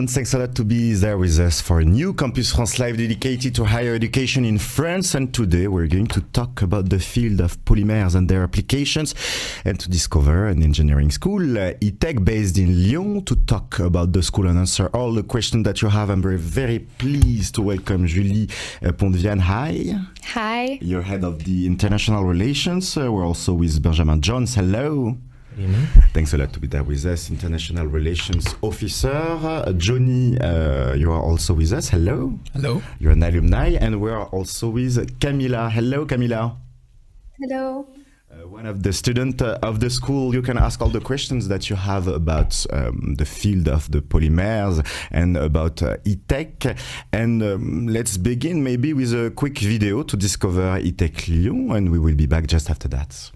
Thanks a lot to be there with us for a new Campus France Live dedicated to higher education in France. And today we're going to talk about the field of polymers and their applications and to discover an engineering school, ITECH, based in Lyon. To talk about the school and answer all the questions that you have, I'm very pleased to welcome Julie PONTVIANNE. Hi. Hi. You're head of the international relations. We're also with Benjamin Jones. Hello. Thanks a lot to be there with us, International Relations Officer. Johny, you are also with us. Hello. Hello. You're an alumni, and we are also with Camila. Hello, Camila. Hello. One of the students of the school. You can ask all the questions that you have about the field of the polymers and about ITECH. And let's begin maybe with a quick video to discover ITECH Lyon, and we will be back just after that.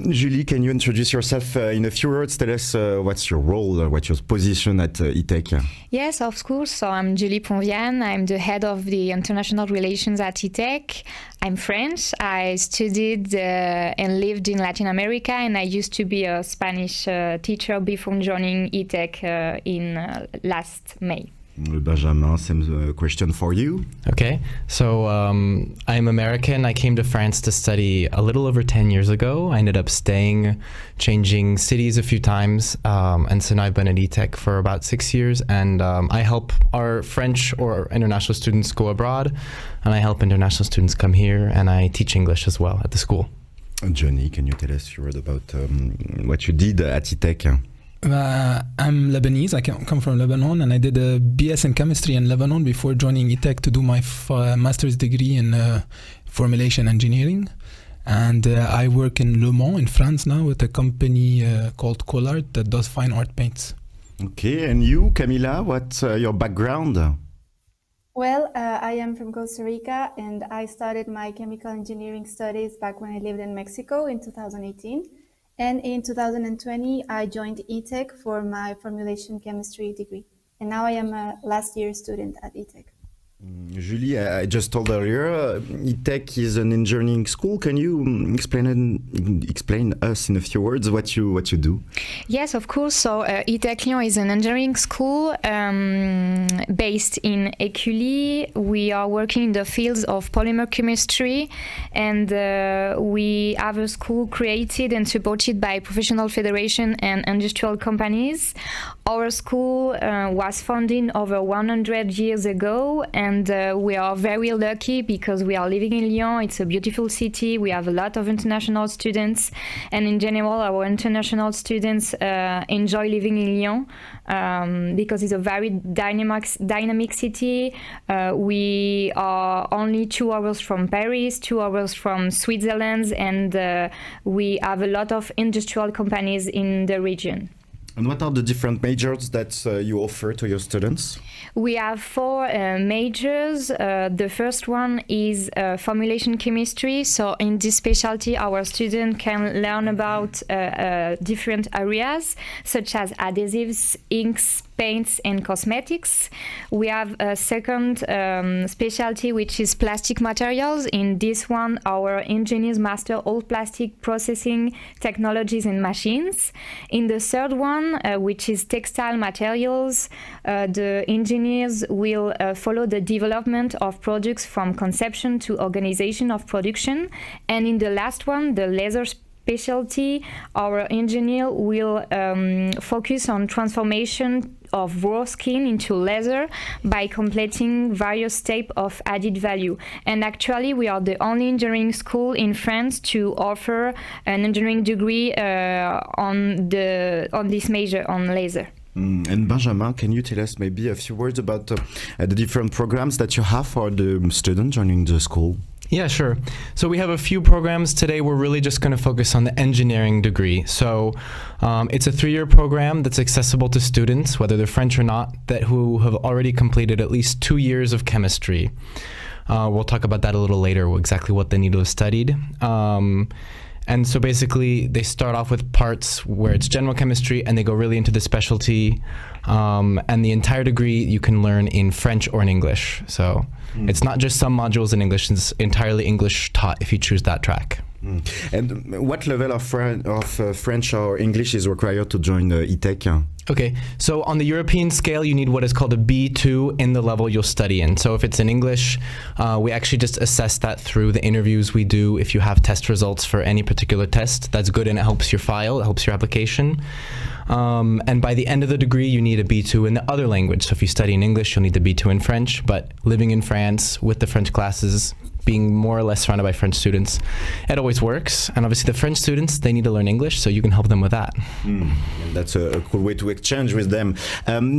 Julie, can you introduce yourself in a few words? Tell us what's your role, what's your position at ITECH? Yes, of course. So I'm Julie PONTVIANNE. I'm the head of the international relations at ITECH. I'm French. I studied and lived in Latin America, and I used to be a Spanish teacher before joining ITECH in last May. Benjamin, same question for you. Okay, so I'm American. I came to France to study a little over 10 years ago. I ended up staying, changing cities a few times, and so now I've been at ITECH for about 6 years, and I help our French or international students go abroad, and I help international students come here, and I teach English as well at the school. Johny, can you tell us a few words about what you did at ITECH? I'm Lebanese. I come from Lebanon, and I did a BS in chemistry in Lebanon before joining ITECH to do my master's degree in formulation engineering. And I work in Le Mans in France now with a company called Collard that does fine art paints. Okay, and you, Camila, what's your background? Well, I am from Costa Rica, and I started my chemical engineering studies back when I lived in Mexico in 2018. And in 2020, I joined ITECH for my formulation chemistry degree. And now I am a last year student at ITECH. Julie, I just told earlier, ITECH is an engineering school. Can you explain us in a few words what you do? Yes, of course. So ITECH Lyon is an engineering school based in Écully. We are working in the fields of polymer chemistry, and we have a school created and supported by professional federation and industrial companies. Our school was founded over 100 years ago, and and we are very lucky because we are living in Lyon. It's a beautiful city. We have a lot of international students, and in general, our international students enjoy living in Lyon because it's a very dynamic city. We are only 2 hours from Paris, 2 hours from Switzerland, and we have a lot of industrial companies in the region. And what are the different majors that you offer to your students? We have 4 majors. The first one is formulation chemistry. So in this specialty, our students can learn about different areas such as adhesives, inks, paints, and cosmetics. We have a second specialty, which is plastic materials. In this one, our engineers master all plastic processing technologies and machines. In the third one, which is textile materials, the engineers will follow the development of products from conception to organization of production. And in the last one, the laser specialty, our engineer will focus on transformation of raw skin into laser by completing various steps of added value. And actually, we are the only engineering school in France to offer an engineering degree on this major, on laser. And Benjamin, can you tell us maybe a few words about the different programs that you have for the students joining the school? Yeah, sure. So we have a few programs. Today we're really just going to focus on the engineering degree. So it's a 3-year program that's accessible to students, whether they're French or not, who have already completed at least 2 years of chemistry. We'll talk about that a little later, exactly what they need to have studied. And so basically they start off with parts where it's general chemistry and they go really into the specialty. And the entire degree you can learn in French or in English. So it's not just some modules in English, it's entirely English taught if you choose that track. And what level of French or English is required to join ITECH? Okay, so on the European scale, you need what is called a B2 in the level you'll study in. So if it's in English, we actually just assess that through the interviews we do. If you have test results for any particular test, that's good and it helps your file, it helps your application. And by the end of the degree, you need a B2 in the other language. So if you study in English, you'll need the B2 in French, but living in France with the French classes, being more or less surrounded by French students, it always works. And obviously the French students, they need to learn English, so you can help them with that. That's a cool way to exchange with them.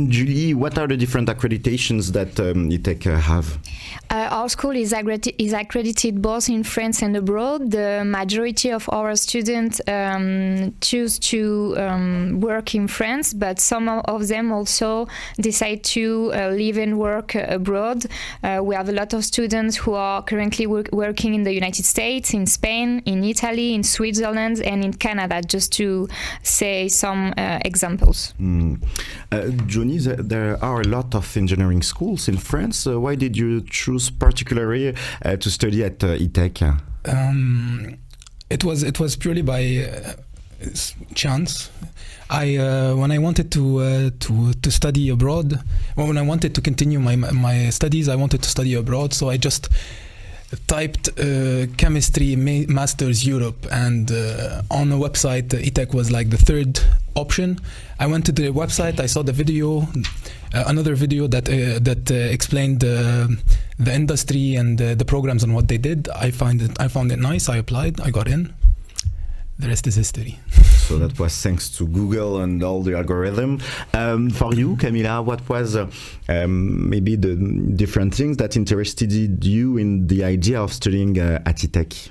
Julie, what are the different accreditations that ITECH have? Our school is accredited both in France and abroad. The majority of our students choose to work in France, but some of them also decide to live and work abroad. We have a lot of students who are currently working in the United States, in Spain, in Italy, in Switzerland, and in Canada, just to say some examples. Johny, there are a lot of engineering schools in France. Why did you choose particularly to study at ITECH? It was purely by chance. When I wanted to study abroad, when I wanted to continue my studies, I wanted to study abroad. So I just typed chemistry masters Europe, and on the website ITECH was like the third option. I went to the website, I saw the video, another video that explained the industry and the programs and what they did. I found it nice. I applied, I got in. The rest is history. So that was thanks to Google and all the algorithm. For you, Camila, what was maybe the different things that interested you in the idea of studying at ITECH?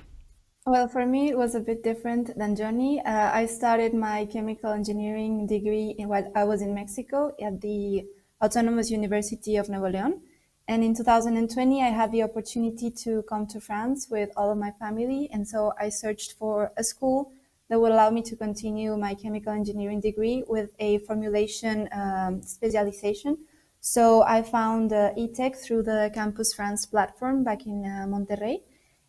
Well, for me, it was a bit different than Johny. I started my chemical engineering degree while I was in Mexico at the Autonomous University of Nuevo León. And in 2020, I had the opportunity to come to France with all of my family. And so I searched for a school that would allow me to continue my chemical engineering degree with a formulation specialization. So I found ITECH through the Campus France platform back in Monterrey.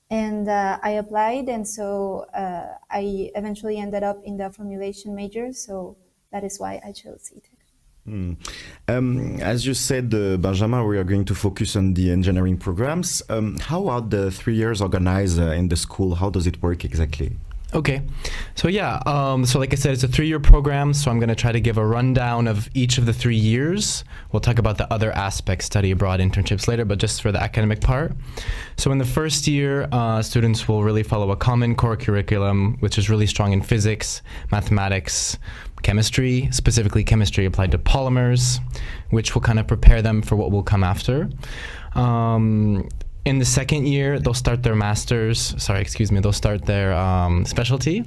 And I applied. And so I eventually ended up in the formulation major. So that is why I chose ITECH. As you said, Benjamin, we are going to focus on the engineering programs. How are the 3 years organized in the school? How does it work exactly? Okay, so yeah, so like I said, it's a 3-year program, so I'm going to try to give a rundown of each of the 3 years. We'll talk about the other aspects, study abroad, internships later, but just for the academic part. So in the first year, students will really follow a common core curriculum, which is really strong in physics, mathematics, chemistry, specifically chemistry applied to polymers, which will kind of prepare them for what will come after. In the second year, they'll start their they'll start their specialty.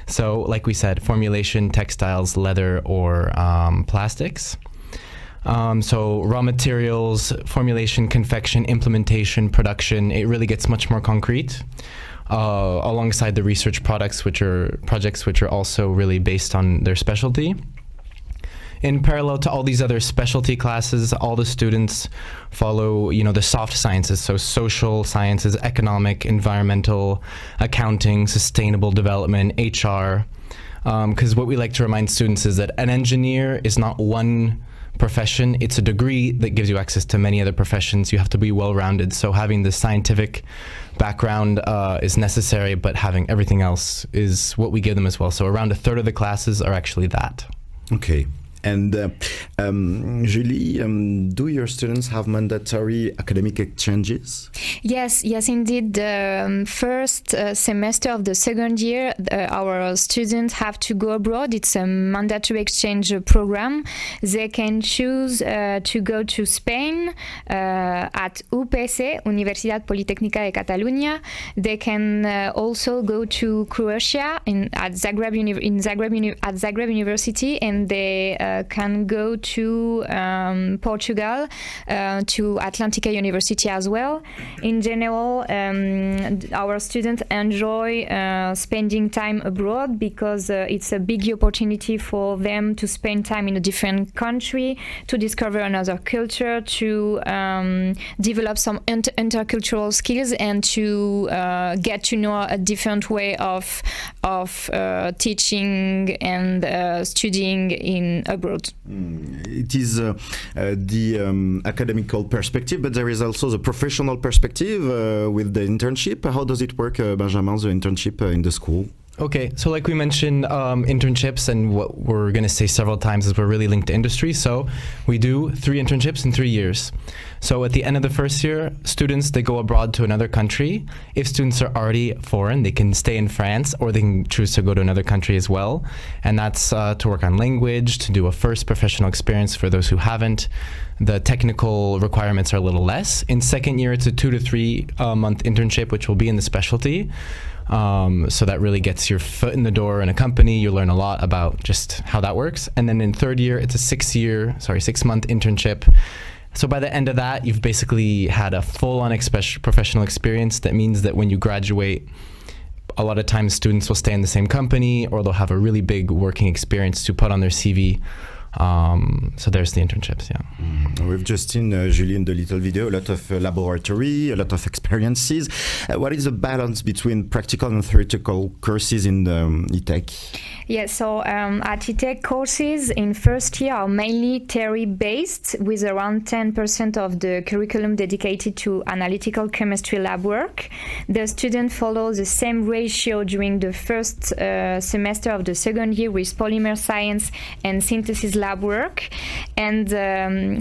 So like we said, formulation, textiles, leather, or plastics. So raw materials, formulation, confection, implementation, production, it really gets much more concrete. Alongside the research projects, which are also really based on their specialty. In parallel to all these other specialty classes, all the students follow, the soft sciences, so social sciences, economic, environmental, accounting, sustainable development, HR. Because what we like to remind students is that an engineer is not one profession, it's a degree that gives you access to many other professions. You have to be well-rounded, so having the scientific background is necessary, but having everything else is what we give them as well. So around a third of the classes are actually that. Okay. And Julie, do your students have mandatory academic exchanges? Yes, indeed. The first semester of the second year, our students have to go abroad. It's a mandatory exchange program. They can choose to go to Spain at UPC, Universidad Politécnica de Catalunya. They can also go to Croatia at Zagreb University, and they can go to Portugal, to Atlantica University as well. In general, our students enjoy spending time abroad because it's a big opportunity for them to spend time in a different country, to discover another culture, to develop some intercultural skills, and to get to know a different way of teaching and studying in abroad. It is the academical perspective, but there is also the professional perspective with the internship. How does it work, Benjamin, the internship in the school? Okay, so like we mentioned, internships, and what we're going to say several times is we're really linked to industry. So we do 3 internships in 3 years. So at the end of the first year, students, they go abroad to another country. If students are already foreign, they can stay in France, or they can choose to go to another country as well. And that's to work on language, to do a first professional experience for those who haven't. The technical requirements are a little less. In second year, it's a 2 to 3 month internship, which will be in the specialty. So that really gets your foot in the door in a company. You learn a lot about just how that works. And then in third year, it's a 6-month internship. So by the end of that, you've basically had a full-on professional experience. That means that when you graduate, a lot of times students will stay in the same company, or they'll have a really big working experience to put on their CV. So there's the internships, yeah. We've just seen, Julie, in the little video, a lot of laboratory, a lot of experiences. What is the balance between practical and theoretical courses in ITECH? Yeah, so at ITECH, courses in first year are mainly theory-based, with around 10% of the curriculum dedicated to analytical chemistry lab work. The student follows the same ratio during the first semester of the second year with polymer science and synthesis lab work. And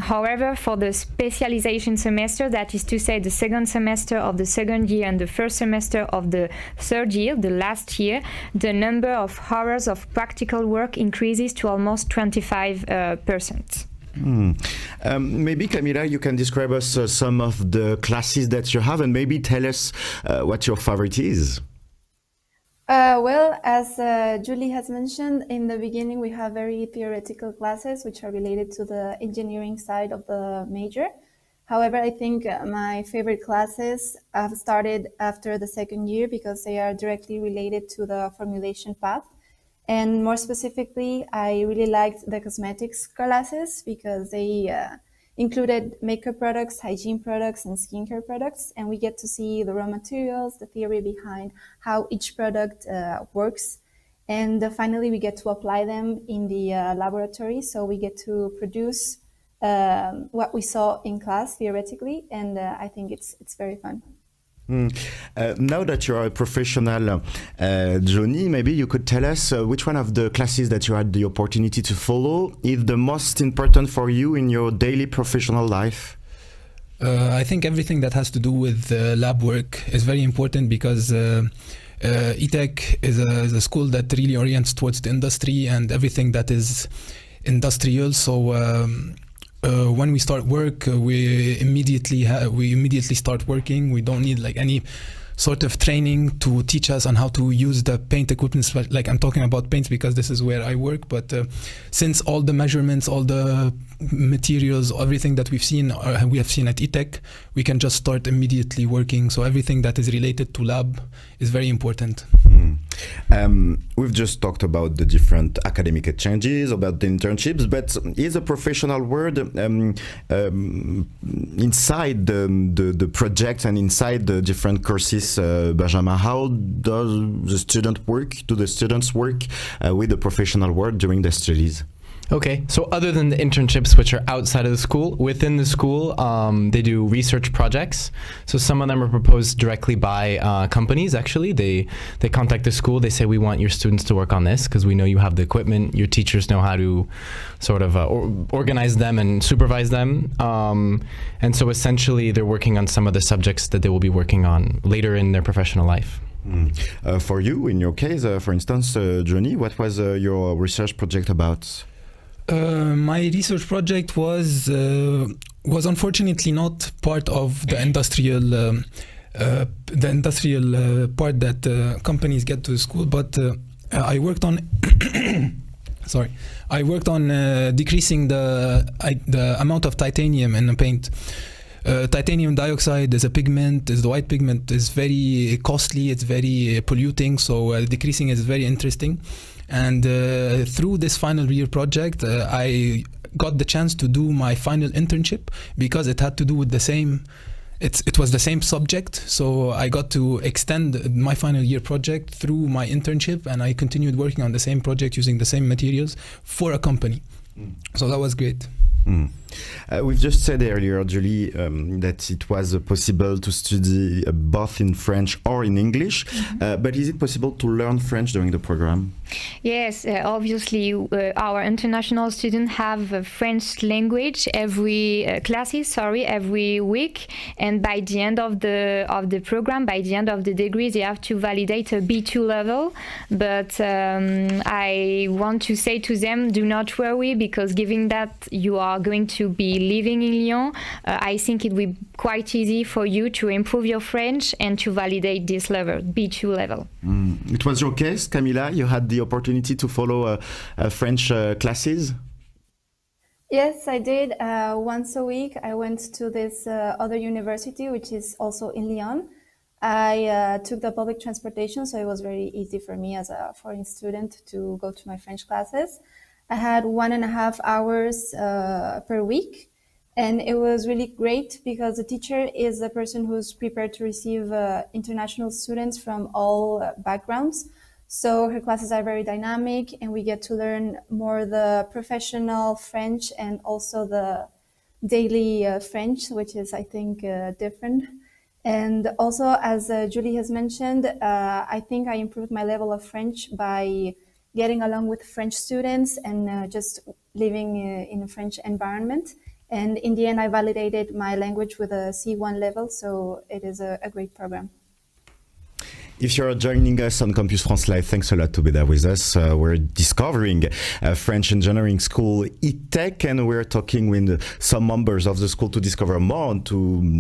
however, for the specialization semester, that is to say the second semester of the second year and the first semester of the third year, the last year, the number of hours of practical work increases to almost 25%. Maybe, Camila, you can describe us some of the classes that you have, and maybe tell us what your favorite is. Well, as Julie has mentioned, in the beginning we have very theoretical classes which are related to the engineering side of the major. However, I think my favorite classes have started after the second year because they are directly related to the formulation path. And more specifically, I really liked the cosmetics classes because they included makeup products, hygiene products, and skincare products. And we get to see the raw materials, the theory behind how each product works. And finally, we get to apply them in the laboratory. So we get to produce what we saw in class theoretically. And I think it's very fun. Now that you are a professional, Johny, maybe you could tell us which one of the classes that you had the opportunity to follow is the most important for you in your daily professional life? I think everything that has to do with lab work is very important because ITECH is a school that really orients towards the industry and everything that is industrial. So when we start work, we immediately start working. We don't need like any sort of training to teach us on how to use the paint equipment. Like I'm talking about paints because this is where I work. But since all the measurements, all the materials, everything that we have seen at ITECH, we can just start immediately working. So everything that is related to lab is very important. We've just talked about the different academic exchanges, about the internships, but is a professional world inside the project and inside the different courses, Benjamin? How does the student work? Do the students work with the professional world during the studies? Okay, so other than the internships, which are outside of the school, within the school, they do research projects. So some of them are proposed directly by companies, actually. They contact the school, they say, we want your students to work on this because we know you have the equipment, your teachers know how to sort of organize them and supervise them. And so essentially, they're working on some of the subjects that they will be working on later in their professional life. For you, in your case, for instance, Johny, what was your research project about? My research project was unfortunately not part of the industrial part that companies get to the school, but I worked on decreasing the amount of titanium in the paint. Titanium dioxide is a pigment, is the white pigment, is very costly, it's very polluting, so decreasing is very interesting. And through this final year project, I got the chance to do my final internship because it had to do with the same, it was the same subject. So I got to extend my final year project through my internship, and I continued working on the same project using the same materials for a company. So that was great. We've just said earlier, Julie, that it was possible to study both in French or in English, but is it possible to learn French during the program? Yes, obviously our international students have French language every week, and by the end of the program, by the end of the degree, they have to validate a B2 level. But I want to say to them, do not worry, because given that you are going to be living in Lyon, I think it will be quite easy for you to improve your French and to validate this level, B2 level. It was your case, Camila? You had the opportunity to follow French classes? Yes, I did. Once a week, I went to this other university, which is also in Lyon. I took the public transportation, so it was very easy for me as a foreign student to go to my French classes. I had 1.5 hours per week, and it was really great because the teacher is a person who's prepared to receive international students from all backgrounds. So her classes are very dynamic, and we get to learn more the professional French and also the daily French, which is, I think, different. And also, as Julie has mentioned, I think I improved my level of French by getting along with French students and just living in a French environment. And in the end, I validated my language with a C1 level, so it is a great program. If you're joining us on Campus France Live, thanks a lot to be there with us. We're discovering French engineering school ITECH, and we're talking with some members of the school to discover more and to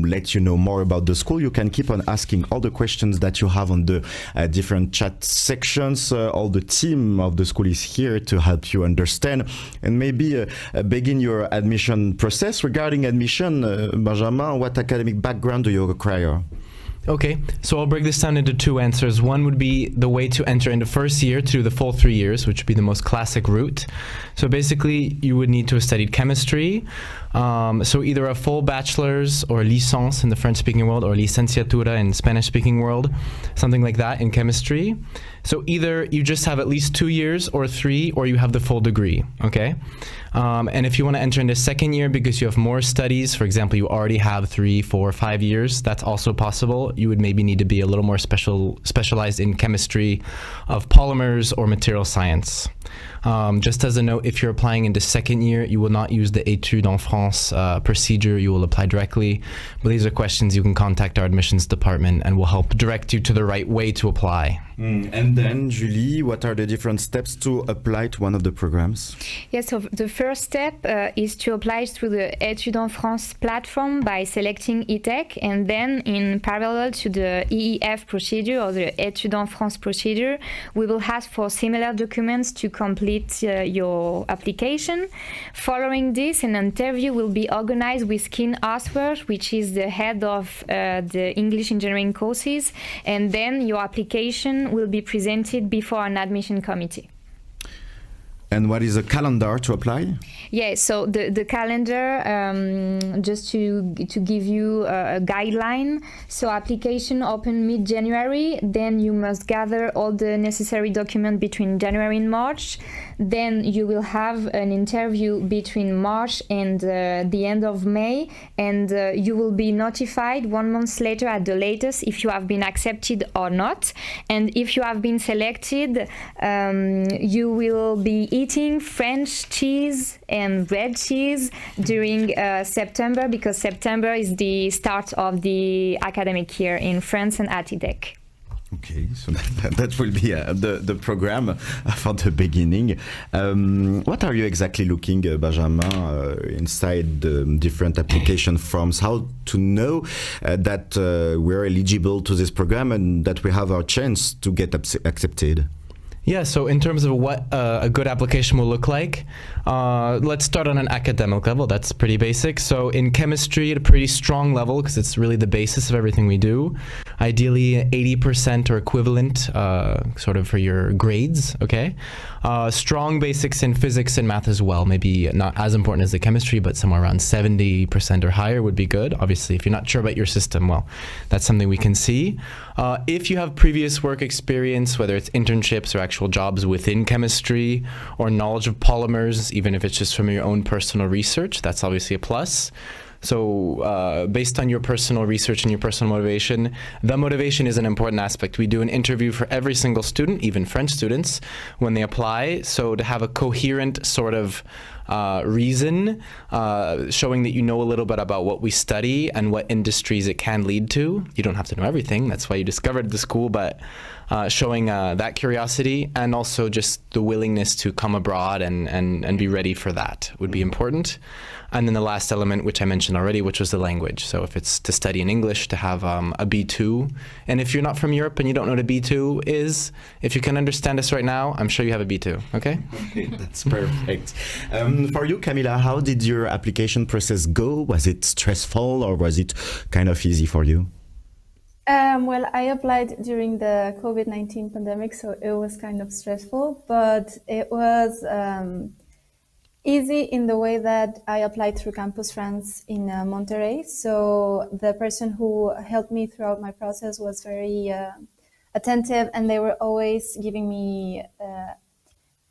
let you know more about the school. You can keep on asking all the questions that you have on the different chat sections. All the team of the school is here to help you understand and maybe begin your admission process. Regarding admission, Benjamin, what academic background do you require? Okay, so I'll break this down into two answers. One would be the way to enter in the first year to the full 3 years, which would be the most classic route. So basically, you would need to have studied chemistry. So either a full bachelor's or licence in the French-speaking world, or licenciatura in Spanish-speaking world, something like that in chemistry. So either you just have at least 2 years or 3, or you have the full degree, okay? And if you want to enter into second year because you have more studies, for example, you already have 3, 4, 5 years, that's also possible. You would maybe need to be a little more specialized in chemistry of polymers or material science. Just as a note, if you're applying into second year, you will not use the études en France procedure. You will apply directly. But these are questions you can contact our admissions department and we'll help direct you to the right way to apply. And then, Julie, what are the different steps to apply to one of the programs? Yes, so the first step is to apply through the Études en France platform by selecting ITECH, and then in parallel to the EEF procedure or the Études en France procedure, we will ask for similar documents to complete your application. Following this, an interview will be organized with Keen Asworth, which is the head of the English engineering courses, and then your application will be presented before an admission committee. And what is a calendar to apply? Yeah, so the calendar, just to give you a guideline. So application open mid-January, then you must gather all the necessary documents between January and March. Then you will have an interview between March and the end of May, and you will be notified 1 month later at the latest if you have been accepted or not. And if you have been selected, you will be eating French cheese and red cheese during September, because September is the start of the academic year in France and at ITECH. Okay, so that will be the program for the beginning. What are you exactly looking, Benjamin, inside the different application forms? How to know that we're eligible to this program and that we have our chance to get accepted? Yeah, so in terms of what a good application will look like, let's start on an academic level. That's pretty basic. So in chemistry, at a pretty strong level, because it's really the basis of everything we do, ideally 80% or equivalent sort of for your grades, okay? Strong basics in physics and math as well. Maybe not as important as the chemistry, but somewhere around 70% or higher would be good. Obviously, if you're not sure about your system, well, that's something we can see. If you have previous work experience, whether it's internships or actual jobs within chemistry, or knowledge of polymers, even if it's just from your own personal research, that's obviously a plus. So based on your personal research and your personal motivation, the motivation is an important aspect. We do an interview for every single student, even French students, when they apply. So to have a coherent sort of reason, showing that you know a little bit about what we study and what industries it can lead to. You don't have to know everything. That's why you discovered the school, but showing that curiosity and also just the willingness to come abroad and be ready for that would be important. And then the last element, which I mentioned already, which was the language. So if it's to study in English, to have a B2. And if you're not from Europe and you don't know what a B2 is, if you can understand us right now, I'm sure you have a B2, okay? Okay, that's perfect. For you, Camila, how did your application process go? Was it stressful or was it kind of easy for you? Well, I applied during the COVID-19 pandemic, so it was kind of stressful, but it was easy in the way that I applied through Campus France in Monterrey. So the person who helped me throughout my process was very attentive, and they were always giving me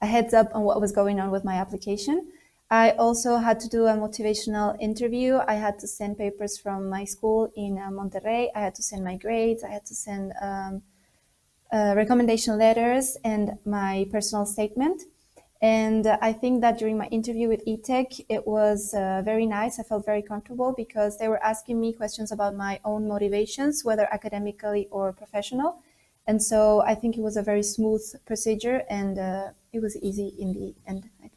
a heads up on what was going on with my application. I also had to do a motivational interview. I had to send papers from my school in Monterrey. I had to send my grades. I had to send recommendation letters and my personal statement. And I think that during my interview with ITECH, it was very nice. I felt very comfortable because they were asking me questions about my own motivations, whether academically or professional. And so I think it was a very smooth procedure, and it was easy in the end, I think.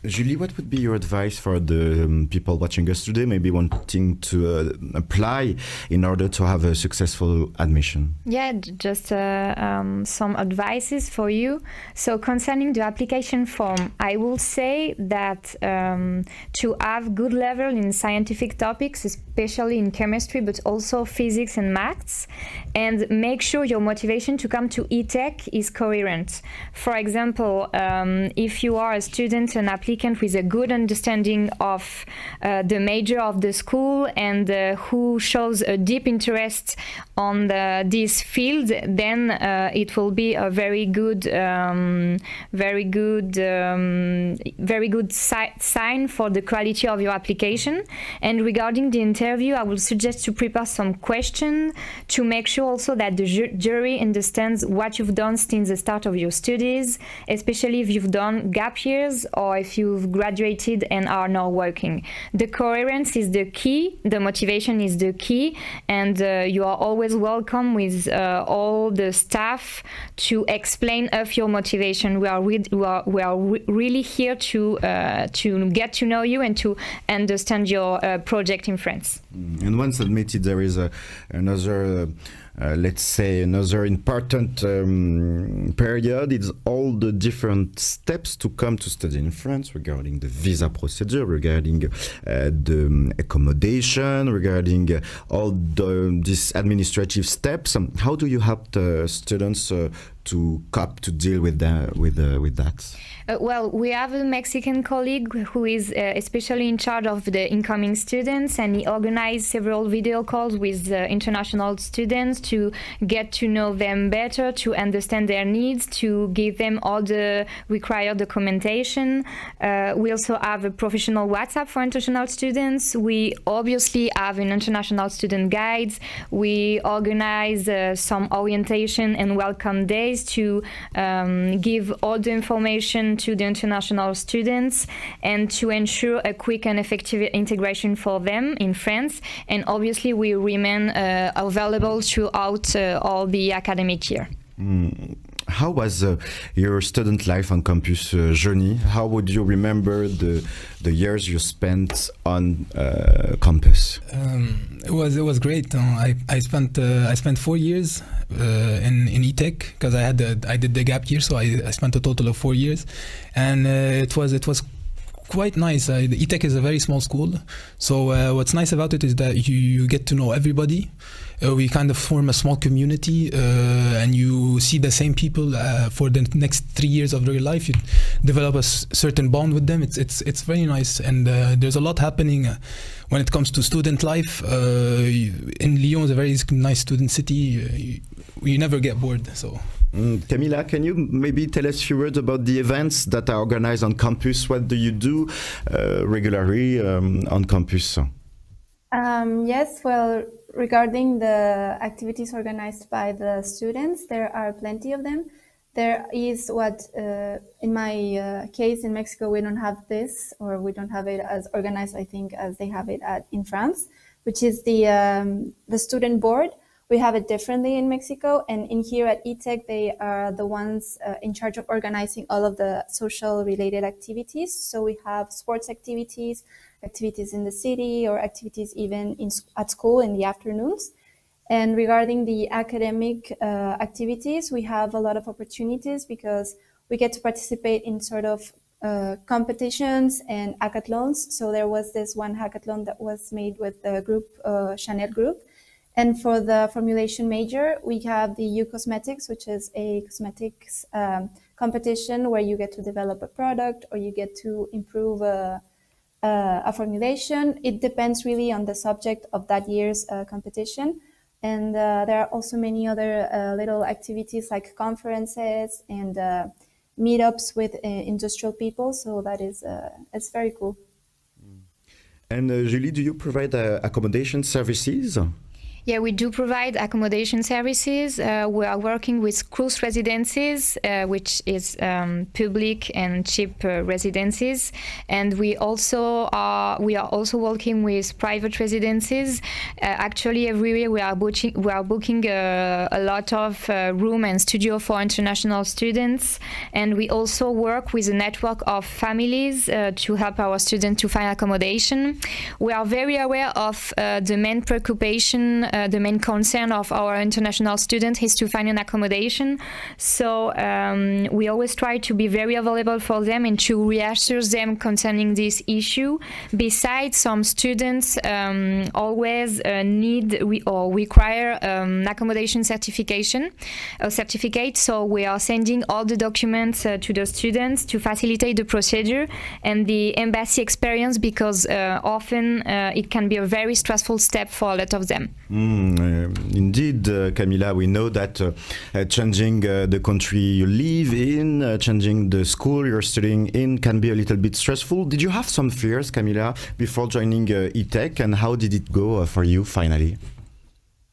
Julie, what would be your advice for the people watching us today, maybe wanting to apply in order to have a successful admission? Yeah, just some advices for you. So concerning the application form, I will say that to have good level in scientific topics, especially in chemistry, but also physics and maths, and make sure your motivation to come to ITECH is coherent. For example, if you are a student student and applicant with a good understanding of the major of the school and who shows a deep interest on this field, then it will be a very good sign for the quality of your application. And regarding the interview, I would suggest to prepare some questions to make sure also that the jury understands what you've done since the start of your studies, especially if you've done gap years or if you've graduated and are now working. The coherence is the key, the motivation is the key, and you are always welcome with all the staff to explain of your motivation. We are really here to get to know you and to understand your project in France. And once admitted, there is another let's say another important period. It's all the different steps to come to study in France regarding the visa procedure, regarding the accommodation, regarding all these administrative steps. How do you help the students to cope, to deal with that? Well, we have a Mexican colleague who is especially in charge of the incoming students, and he organized several video calls with international students to get to know them better, to understand their needs, to give them all the required documentation. We also have a professional WhatsApp for international students. We obviously have an international student guides. We organize some orientation and welcome days to give all the information to the international students and to ensure a quick and effective integration for them in France. And obviously we remain available throughout all the academic year. How was your student life on campus, Johny? How would you remember the years you spent on campus? It was great. I spent 4 years in ITECH because I did the gap year, so I spent a total of 4 years, and it was quite nice. The ITECH is a very small school, so what's nice about it is that you get to know everybody. We kind of form a small community, and you see the same people for the next 3 years of their life. You develop a certain bond with them. It's very nice, and there's a lot happening when it comes to student life. In Lyon is a very nice student city. You never get bored. So. Camila, can you maybe tell us a few words about the events that are organized on campus? What do you do regularly on campus? Yes, well, regarding the activities organized by the students, there are plenty of them. There is what, in my case in Mexico, we don't have this, or we don't have it as organized, I think, as they have it in France, which is the student board. We have it differently in Mexico, and in here at ITECH, they are the ones in charge of organizing all of the social related activities. So we have sports activities in the city, or activities even at school in the afternoons. And regarding the academic activities, we have a lot of opportunities because we get to participate in sort of competitions and hackathons. So there was this one hackathon that was made with the group, Chanel Group. And for the formulation major, we have the U Cosmetics, which is a cosmetics competition where you get to develop a product or you get to improve a formulation. It depends really on the subject of that year's competition. And there are also many other little activities like conferences and meetups with industrial people. So that is, it's very cool. And Julie, do you provide accommodation services? Yeah, we do provide accommodation services. We are working with cruise residences, which is public and cheap residences, and we are also working with private residences. Actually, every year we are booking a lot of room and studio for international students, and we also work with a network of families to help our students to find accommodation. We are very aware of the main preoccupation the main concern of our international students is to find an accommodation. So we always try to be very available for them and to reassure them concerning this issue. Besides, some students always require accommodation certificate. So we are sending all the documents to the students to facilitate the procedure and the embassy experience, because often it can be a very stressful step for a lot of them. Indeed, Camila, we know that changing the country you live in, changing the school you're studying in can be a little bit stressful. Did you have some fears, Camila, before joining ITECH, and how did it go for you finally?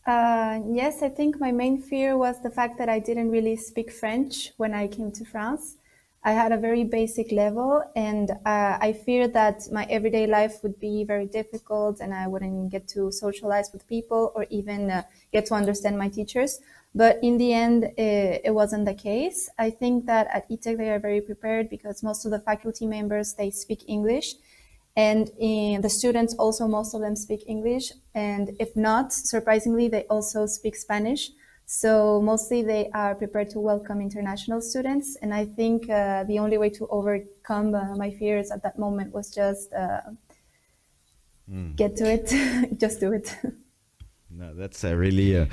Yes, I think my main fear was the fact that I didn't really speak French when I came to France. I had a very basic level, and I feared that my everyday life would be very difficult and I wouldn't get to socialize with people or even get to understand my teachers. But in the end, it wasn't the case. I think that at ITECH they are very prepared because most of the faculty members, they speak English. And the students also, most of them speak English. And if not, surprisingly, they also speak Spanish. So mostly they are prepared to welcome international students. And I think the only way to overcome my fears at that moment was just get to it, just do it. No, that's really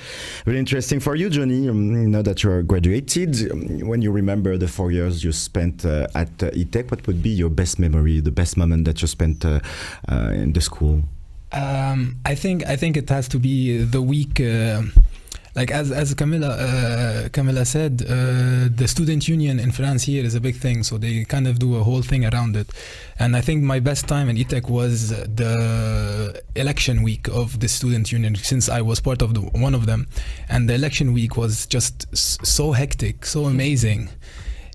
interesting for you, Johny. Now that you're graduated, when you remember the 4 years you spent at ITECH, what would be your best memory, the best moment that you spent in the school? I think it has to be the week. Like as Camila said, the student union in France here is a big thing, so they kind of do a whole thing around it. And I think my best time in ITECH was the election week of the student union, since I was part of one of them. And the election week was just so hectic, so amazing.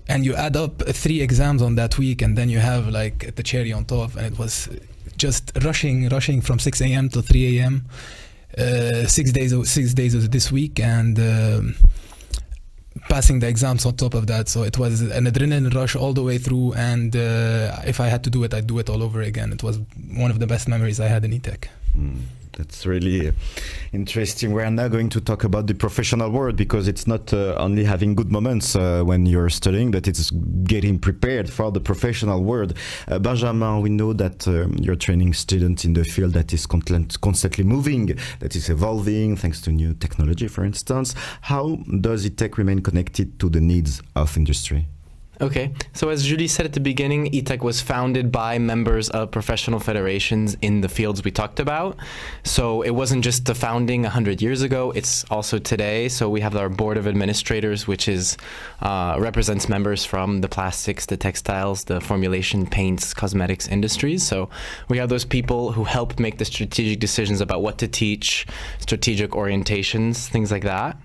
And you add up 3 exams on that week, and then you have like the cherry on top, and it was just rushing from 6 a.m. to 3 a.m. 6 days of this week, and passing the exams on top of that. So it was an adrenaline rush all the way through, and if I had to do it, I'd do it all over again. It was one of the best memories I had in ITECH. That's really interesting. We are now going to talk about the professional world, because it's not only having good moments when you're studying, but it's getting prepared for the professional world. Benjamin, we know that you're training students in the field that is constantly moving, that is evolving thanks to new technology, for instance. How does ITECH remain connected to the needs of industry? Okay, so as Julie said at the beginning, ITECH was founded by members of professional federations in the fields we talked about. So it wasn't just the founding 100 years ago, it's also today. So we have our board of administrators, which is represents members from the plastics, the textiles, the formulation, paints, cosmetics industries. So we have those people who help make the strategic decisions about what to teach, strategic orientations, things like that.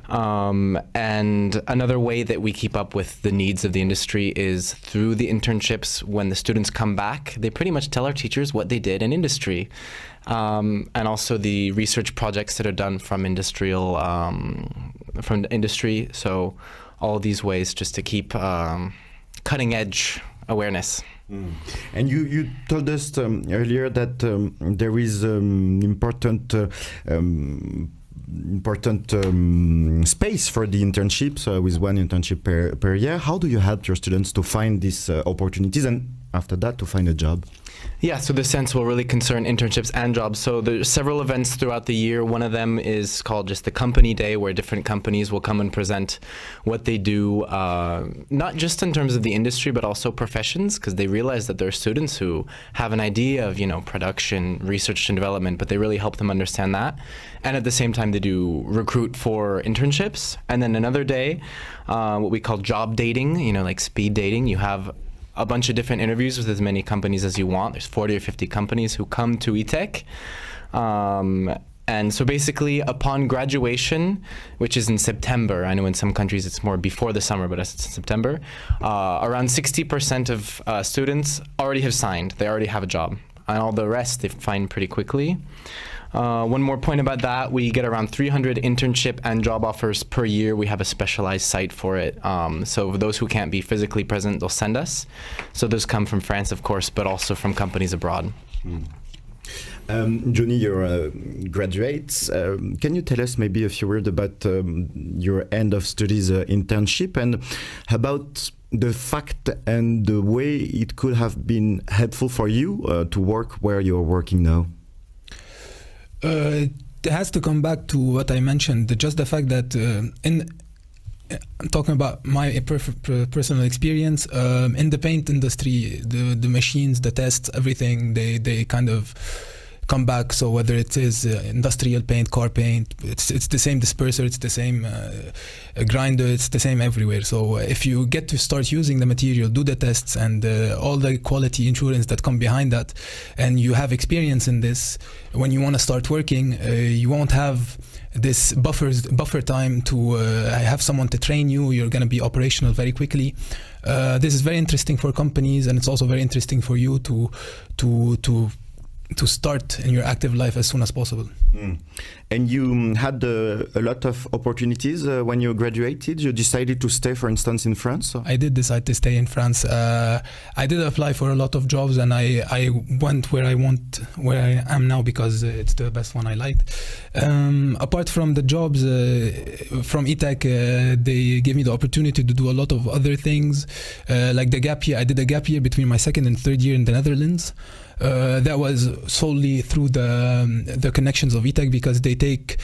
And another way that we keep up with the needs of the industry is through the internships. When the students come back, they pretty much tell our teachers what they did in industry. And also the research projects that are done from from the industry. So all these ways just to keep cutting edge awareness. And you told us earlier that there is important space for the internships, with 1 internship per year. How do you help your students to find these opportunities, and after that to find a job? Yeah, so the sense will really concern internships and jobs. So there's several events throughout the year. One of them is called just the Company Day, where different companies will come and present what they do, not just in terms of the industry, but also professions, because they realize that there are students who have an idea of, production, research and development, but they really help them understand that. And at the same time, they do recruit for internships. And then another day, what we call job dating, like speed dating. You have a bunch of different interviews with as many companies as you want. There's 40 or 50 companies who come to ITECH. And so basically, upon graduation, which is in September, I know in some countries it's more before the summer, but it's in September, around 60% of students already have signed. They already have a job. And all the rest they find pretty quickly. One more point about that, we get around 300 internship and job offers per year. We have a specialized site for it. So for those who can't be physically present, they'll send us. So those come from France, of course, but also from companies abroad. Johny, you're a graduate. Can you tell us maybe a few words about your end of studies internship and about the fact and the way it could have been helpful for you to work where you're working now? It has to come back to what I mentioned, just the fact that I'm talking about my personal experience in the paint industry, the machines, the tests, everything, they kind of come back. So whether it is industrial paint, car paint, it's the same disperser, it's the same grinder, it's the same everywhere. So if you get to start using the material, do the tests and all the quality insurance that come behind that, and you have experience in this, when you want to start working, you won't have this buffer time to have someone to train you. You're going to be operational very quickly. This is very interesting for companies, and it's also very interesting for you to start in your active life as soon as possible. And you had a lot of opportunities when you graduated. You decided to stay, for instance, in France? I did decide to stay in France. I did apply for a lot of jobs, and I went where I am now because it's the best one I liked. Apart from the jobs from ITECH, they gave me the opportunity to do a lot of other things, like the gap year. I did a gap year between my second and third year in the Netherlands. That was solely through the connections of ITECH, because they take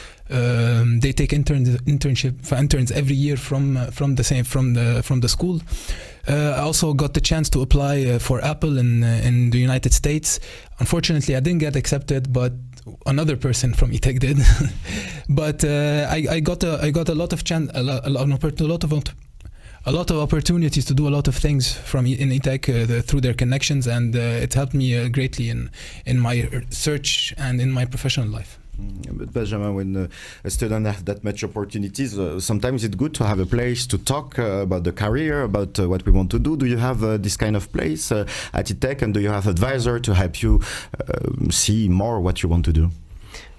interns every year from the school. I also got the chance to apply for Apple in the United States. Unfortunately, I didn't get accepted, but another person from ITECH did. But I got a lot of a lot of opportunities to do a lot of things in ITECH through their connections, and it helped me greatly in my search and in my professional life. But Benjamin, when a student has that much opportunities, sometimes it's good to have a place to talk about the career, about what we want to do. Do you have this kind of place at ITECH, and do you have advisor to help you see more what you want to do?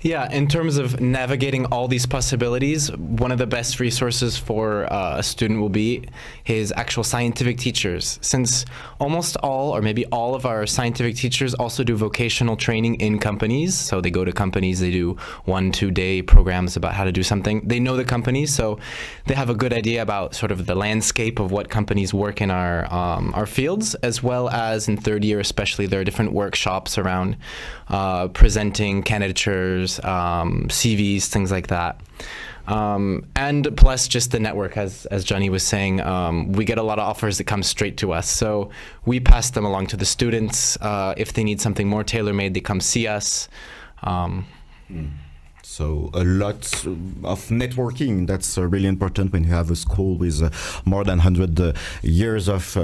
Yeah, in terms of navigating all these possibilities, one of the best resources for a student will be his actual scientific teachers. Since almost all, or maybe all of our scientific teachers also do vocational training in companies. So they go to companies, they do 1-2 day programs about how to do something. They know the companies, so they have a good idea about sort of the landscape of what companies work in our fields, as well as in third year especially, there are different workshops around presenting candidatures, CVs, things like that. And plus just the network, as Johny was saying, we get a lot of offers that come straight to us. So we pass them along to the students. If they need something more tailor-made, they come see us. So a lot of networking, that's really important when you have a school with more than 100 years of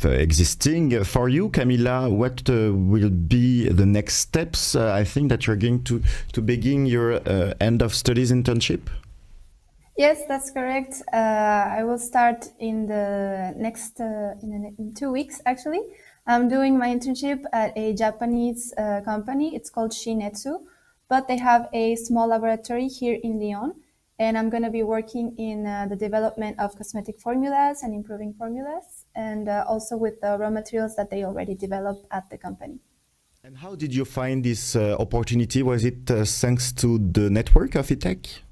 existing. For you, Camila, what will be the next steps? I think that you're going to begin your end of studies internship? Yes, that's correct. I will start in the next, in 2 weeks actually. I'm doing my internship at a Japanese company. It's called Shinetsu. But they have a small laboratory here in Lyon, and I'm going to be working in the development of cosmetic formulas and improving formulas, and also with the raw materials that they already developed at the company. And how did you find this opportunity? Was it thanks to the network of ITECH?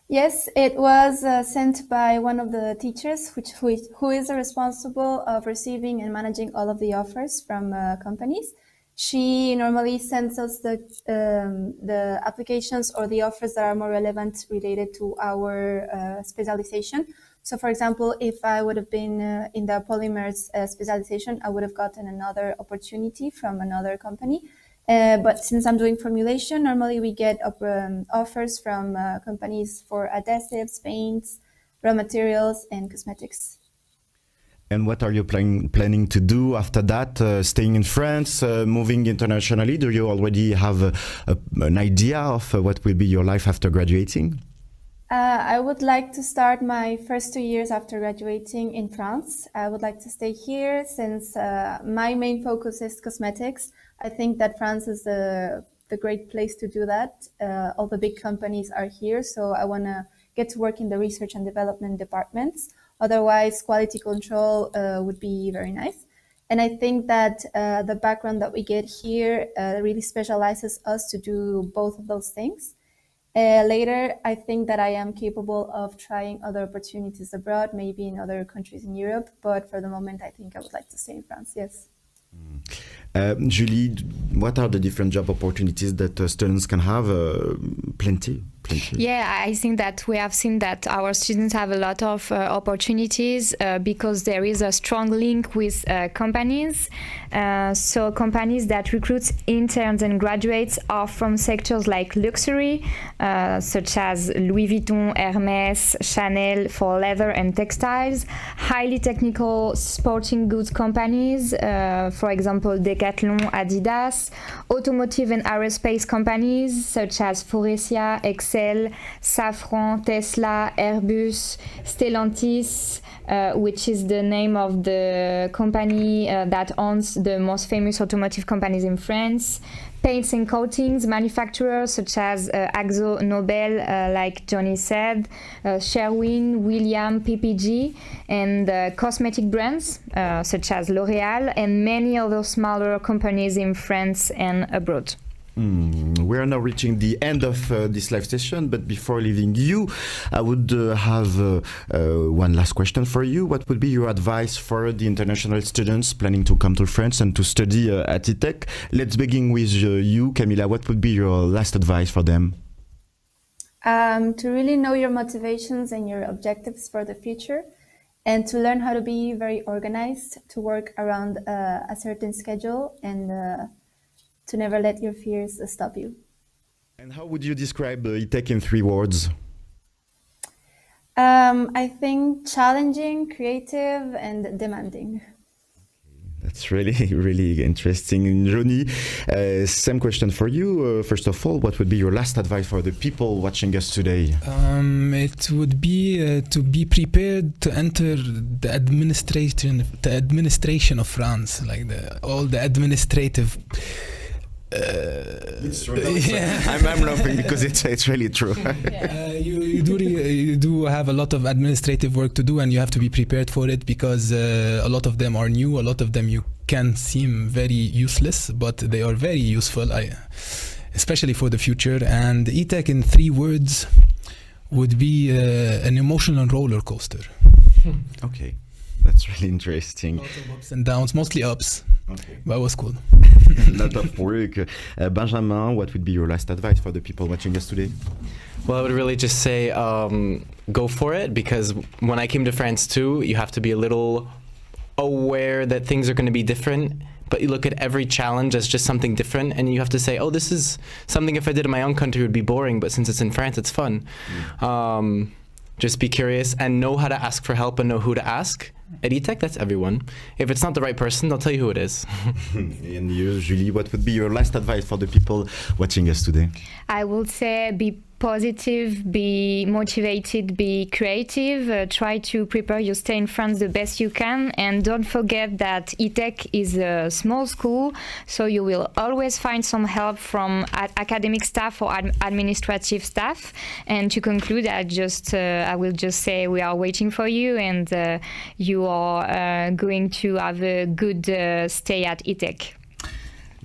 Yes, it was sent by one of the teachers, who is responsible of receiving and managing all of the offers from companies. She normally sends us the applications or the offers that are more relevant related to our specialization. So, for example, if I would have been in the polymers specialization, I would have gotten another opportunity from another company. But since I'm doing formulation, normally we get offers from companies for adhesives, paints, raw materials, and cosmetics. And what are you planning to do after that? Staying in France, moving internationally? Do you already have an idea of what will be your life after graduating? I would like to start my first 2 years after graduating in France. I would like to stay here since my main focus is cosmetics. I think that France is the great place to do that. All the big companies are here, so I want to get to work in the research and development departments. Otherwise, quality control would be very nice. And I think that the background that we get here really specializes us to do both of those things. Later, I think that I am capable of trying other opportunities abroad, maybe in other countries in Europe. But for the moment, I think I would like to stay in France, yes. Julie, what are the different job opportunities that students can have? Plenty. Yeah, I think that we have seen that our students have a lot of opportunities because there is a strong link with companies. So companies that recruit interns and graduates are from sectors like luxury, such as Louis Vuitton, Hermes, Chanel for leather and textiles, highly technical sporting goods companies, for example, Decathlon, Adidas, automotive and aerospace companies such as Faurecia, Excel, Safran, Tesla, Airbus, Stellantis, which is the name of the company that owns the most famous automotive companies in France. Paints and coatings manufacturers such as Akzo Nobel, like Johny said, Sherwin, William, PPG, and cosmetic brands such as L'Oréal, and many other smaller companies in France and abroad. We are now reaching the end of this live session, but before leaving you, I would have one last question for you. What would be your advice for the international students planning to come to France and to study at ITECH? Let's begin with you, Camila. What would be your last advice for them? To really know your motivations and your objectives for the future, and to learn how to be very organized, to work around a certain schedule, and to never let your fears stop you. And how would you describe ITECH in 3 words? I think challenging, creative, and demanding. That's really, really interesting. Johny, same question for you. First of all, what would be your last advice for the people watching us today? It would be to be prepared to enter the administration of France, like all the administrative. It's true. Yeah. I'm laughing because it's really true. You do have a lot of administrative work to do, and you have to be prepared for it because a lot of them are new. A lot of them you can seem very useless, but they are very useful, especially for the future. And ITECH in 3 words would be an emotional roller coaster. Okay, that's really interesting. Lots of ups and downs, mostly ups. Okay. But it was cool. A lot of work. Benjamin, what would be your last advice for the people watching us today? Well, I would really just say go for it, because when I came to France too, you have to be a little aware that things are going to be different, but you look at every challenge as just something different, and you have to say, oh, this is something if I did in my own country would be boring, but since it's in France, it's fun. Just be curious and know how to ask for help and know who to ask. At ITECH, that's everyone. If it's not the right person, they'll tell you who it is. And you, Julie, what would be your last advice for the people watching us today? I would say be positive, be motivated, be creative, try to prepare your stay in France the best you can, and don't forget that ITECH is a small school, so you will always find some help from academic staff or administrative staff. And to conclude, I will just say we are waiting for you, and you are going to have a good stay at ITECH.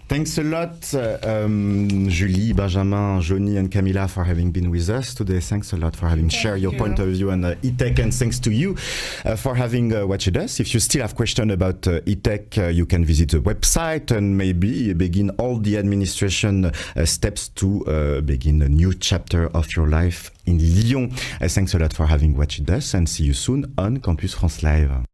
Thanks a lot, Julie, Benjamin, Johny, and Camila, for having been with us today. Thanks a lot for having shared your point of view on ITECH, and thanks to you for having watched us. If you still have questions about ITECH, you can visit the website and maybe begin all the administration steps to begin a new chapter of your life in Lyon. Thanks a lot for having watched us, and see you soon on Campus France Live.